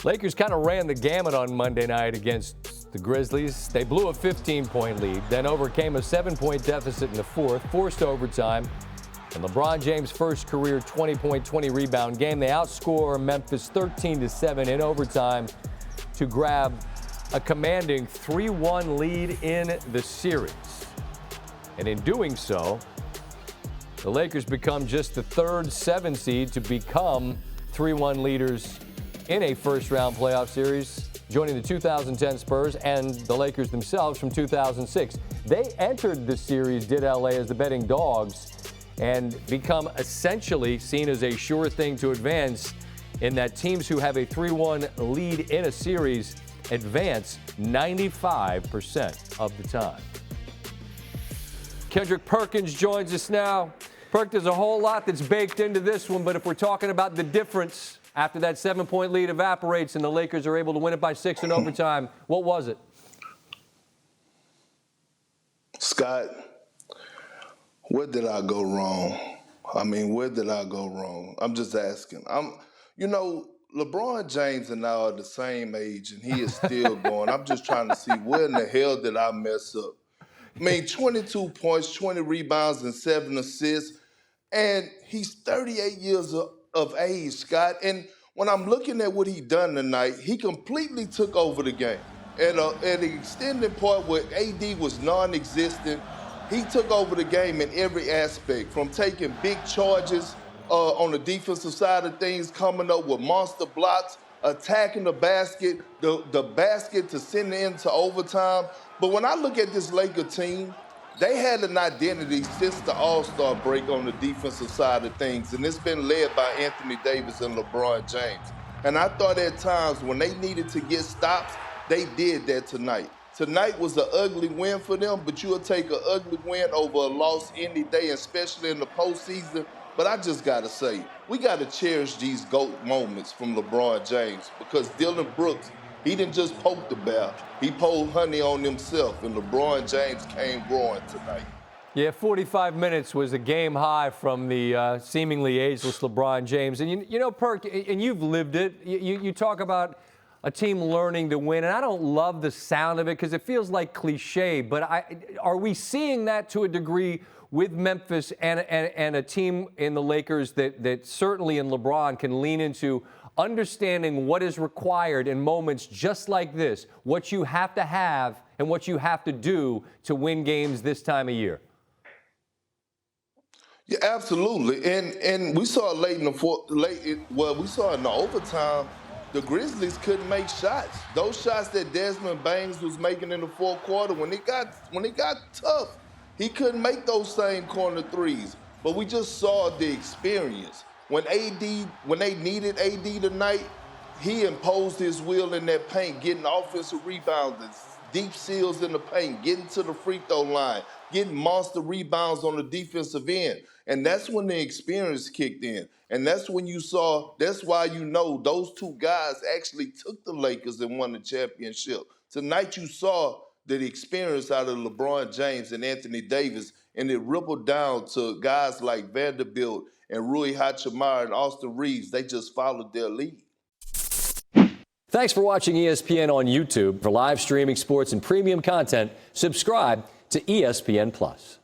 Lakers kind of ran the gamut on Monday night against the Grizzlies. They blew a 15-point lead, then overcame a 7-point deficit in the fourth, forced overtime. And LeBron James' first career 20-point, 20-rebound game. They outscore Memphis 13-7 in overtime to grab a commanding 3-1 lead in the series. And in doing so, the Lakers become just the third 7 seed to become 3-1 leaders in a first-round playoff series, joining the 2010 Spurs and the Lakers themselves from 2006. They entered the series, did LA, as the betting dogs and become essentially seen as a sure thing to advance in that teams who have a 3-1 lead in a series advance 95% of the time. Kendrick Perkins joins us now. Perk, there's a whole lot that's baked into this one, but if we're talking about the difference after that 7-point lead evaporates and the Lakers are able to win it by 6 in overtime, what was it? Scott, where did I go wrong? Where did I go wrong? I'm just asking. LeBron James and I are the same age, and he is still going. I'm just trying to see where in the hell did I mess up? 22 points, 20 rebounds, and 7 assists, and he's 38 years of age, Scott. And when I'm looking at what he done tonight, he completely took over the game. At an extended point where AD was non-existent, he took over the game in every aspect, from taking big charges on the defensive side of things, coming up with monster blocks, attacking the basket, the basket to send it into overtime. But when I look at this Laker team, they had an identity since the All-Star break on the defensive side of things, and it's been led by Anthony Davis and LeBron James. And I thought at times when they needed to get stops, they did that tonight. Tonight was an ugly win for them, but you'll take an ugly win over a loss any day, especially in the postseason. But I just got to say, we got to cherish these GOAT moments from LeBron James, because Dillon Brooks, he didn't just poke the bear. He poured honey on himself, and LeBron James came roaring tonight. Yeah, 45 minutes was a game high from the seemingly ageless LeBron James. And, Perk, and you've lived it. You talk about a team learning to win, and I don't love the sound of it because it feels like cliche, but are we seeing that to a degree with Memphis and a team in the Lakers that certainly in LeBron can lean into understanding what is required in moments just like this, what you have to have and what you have to do to win games this time of year? Yeah, absolutely. And we saw late in the we saw in the overtime, the Grizzlies couldn't make shots. Those shots that Desmond Baines was making in the fourth quarter, when it got tough, he couldn't make those same corner threes. But we just saw the experience. When they needed AD tonight, he imposed his will in that paint, getting offensive rebounds, deep seals in the paint, getting to the free throw line, getting monster rebounds on the defensive end. And that's when the experience kicked in. And that's when that's why those two guys actually took the Lakers and won the championship. Tonight you saw the experience out of LeBron James and Anthony Davis, and it rippled down to guys like Vanderbilt and Rui Hachimura and Austin Reeves. They just followed their lead. Thanks for watching ESPN on YouTube. For live streaming sports and premium content, subscribe to ESPN+.